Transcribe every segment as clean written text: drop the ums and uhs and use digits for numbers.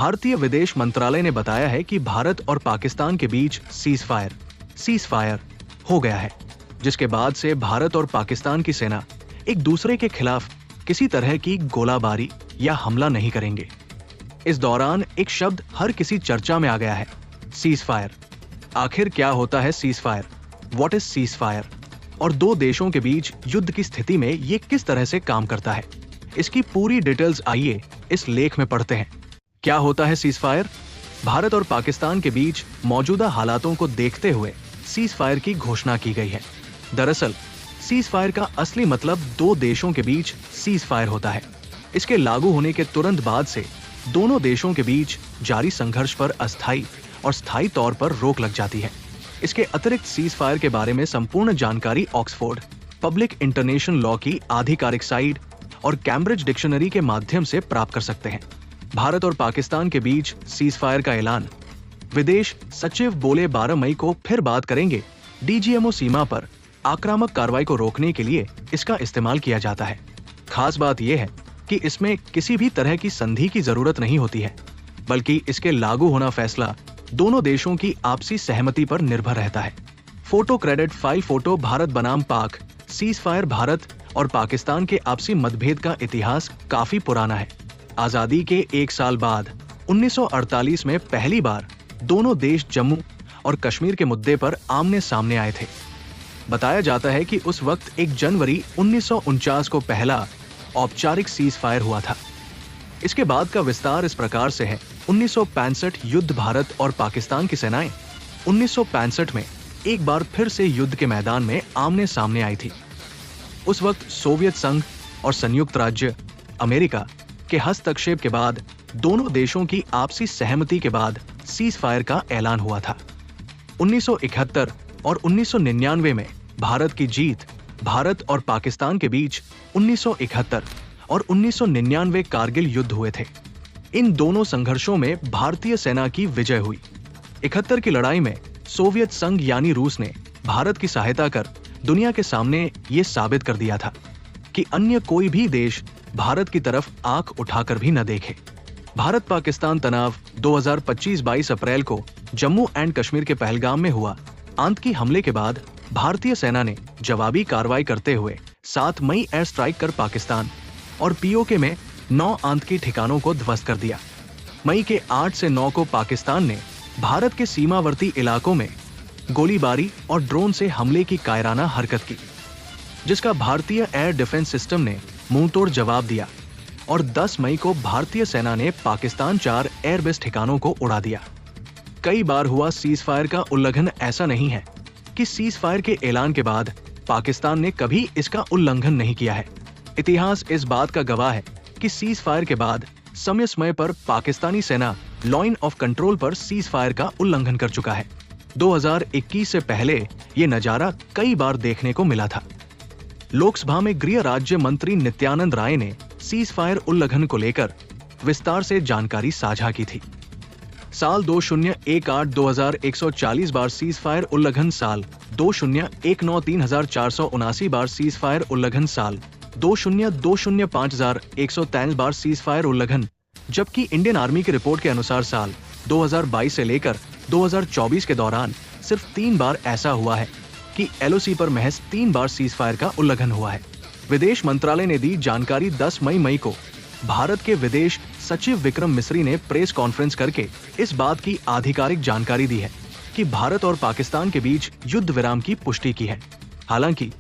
भारतीय विदेश मंत्रालय ने बताया है कि भारत और पाकिस्तान के बीच सीज फायर हो गया है, जिसके बाद से भारत और पाकिस्तान की सेना एक दूसरे के खिलाफ किसी तरह की गोलाबारी या हमला नहीं करेंगे। इस दौरान एक शब्द हर किसी चर्चा में आ गया है, सीज फायर। आखिर क्या होता है cease fire? What is cease fire? और दो देशों के बीच युद्ध की स्थिति में ये किस तरह से काम करता है, इसकी पूरी डिटेल्स आइए इस लेख में पढ़ते हैं। क्या होता है सीज फायर? भारत और पाकिस्तान के बीच मौजूदा हालातों को देखते हुए सीज फायर की घोषणा की गई है। दरअसल सीज फायर का असली मतलब दो देशों के बीच सीज फायर होता है। इसके लागू होने के तुरंत बाद से दोनों देशों के बीच जारी संघर्ष पर अस्थायी और स्थायी तौर पर रोक लग जाती है। इसके अतिरिक्त सीज फायर के बारे में संपूर्ण जानकारी ऑक्सफोर्ड पब्लिक इंटरनेशनल लॉ की आधिकारिक साइट और कैम्ब्रिज डिक्शनरी के माध्यम से प्राप्त कर सकते हैं। भारत और पाकिस्तान के बीच सीज फायर का ऐलान। विदेश सचिव बोले 12 मई को फिर बात करेंगे। डीजीएमओ सीमा पर आक्रामक कार्रवाई को रोकने के लिए इसका इस्तेमाल किया जाता है। खास बात यह है कि इसमें किसी भी तरह की संधि की जरूरत नहीं होती है, बल्कि इसके लागू होना फैसला दोनों देशों की आपसी सहमति पर निर्भर रहता है। Photo credit file photo Bharat बनाम पाक। सीज फायर भारत और पाकिस्तान के आपसी मतभेद का इतिहास काफी पुराना है। आजादी के एक साल बाद 1948 में पहली बार दोनों देश जम्मू और कश्मीर के मुद्दे पर आमने सामने आए थे। बताया जाता है कि उस वक्त 1 जनवरी 1949 को पहला औपचारिक सीज फायर हुआ था। इसके बाद का विस्तार इस प्रकार से है। 1965 युद्ध। भारत और पाकिस्तान की सेनाएं 1965 में एक बार फिर से युद्ध के मैदान में आमने सामने आई थी। उस वक्त सोवियत संघ और संयुक्त राज्य अमेरिका के हस्तक्षेप के बाद दोनों देशों की आपसी सहमति के बाद सीज फायर का ऐलान हुआ था। 1971 और 1999 में भारत की जीत। भारत और पाकिस्तान के बीच 1971 और 1999 कारगिल युद्ध हुए थे। इन दोनों संघर्षों में भारतीय सेना की विजय हुई। 71 की लड़ाई में सोवियत संघ यानी रूस ने भारत की सहायता कर दुनिया के सामने ये साबित कर दिया था कि अन्य कोई भी देश भारत की तरफ आंख उठाकर भी न देखे। भारत पाकिस्तान तनाव 2025-22 अप्रैल को जम्मू एंड कश्मीर के पहलगाम में हुआ आतंकी हमले के बाद भारतीय सेना ने जवाबी कार्रवाई करते हुए 7 मई एयर स्ट्राइक कर पाकिस्तान और पीओके में 9 आतंकी ठिकानों को ध्वस्त कर दिया। मई के 8 से 9 को पाकिस्तान ने भारत के सीमावर्ती इलाकों में गोलीबारी और ड्रोन से हमले की कायराना हरकत की, जिसका भारतीय एयर डिफेंस सिस्टम ने मुंहतोड़ जवाब दिया और 10 मई को भारतीय सेना ने पाकिस्तान 4 एयरबेस ठिकानों को उड़ा दिया। कई बार हुआ सीज फायर का उल्लंघन। ऐसा नहीं है कि सीज फायर के ऐलान के बाद पाकिस्तान ने कभी इसका उल्लंघन नहीं किया है। इतिहास इस बात का गवाह है कि सीज फायर के बाद समय समय पर पाकिस्तानी सेना लाइन ऑफ कंट्रोल पर सीज फायर का उल्लंघन कर चुका है। 2021 से पहले ये नजारा कई बार देखने को मिला था। लोकसभा में गृह राज्य मंत्री नित्यानंद राय ने सीज फायर उल्लंघन को लेकर विस्तार से जानकारी साझा की थी। साल 2018-2140 बार सीज फायर उल्लंघन, साल 2019-3479 बार सीज फायर उल्लंघन, साल 2020-5143 बार सीज फायर उल्लंघन। जबकि इंडियन आर्मी की रिपोर्ट के अनुसार साल 2022 से लेकर 2024 के दौरान सिर्फ 3 बार ऐसा हुआ है कि एलओसी पर महज 3 बार सीज फायर का उल्लंघन हुआ है। विदेश मंत्रालय ने दी जानकारी। 10 मई को भारत के विदेश सचिव विक्रम मिस्री ने प्रेस कॉन्फ्रेंस करके इस बात की आधिकारिक जानकारी दी है कि भारत और पाकिस्तान के बीच युद्ध विराम की पुष्टि की है। हालांकि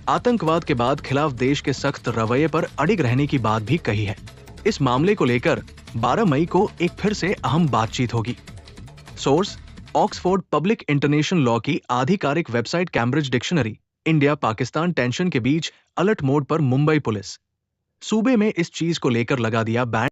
आतंकवाद के बाद खिलाफ देश के सख्त रवैये पर अडिग रहने की बात भी कही है। इस मामले को लेकर 12 मई को एक फिर से अहम बातचीत होगी। Source Oxford public international law की आधिकारिक website Cambridge dictionary. India Pakistan tension के बीच अलर्ट मोड पर मुंबई पुलिस। सूबे में इस चीज को लेकर लगा दिया बैन।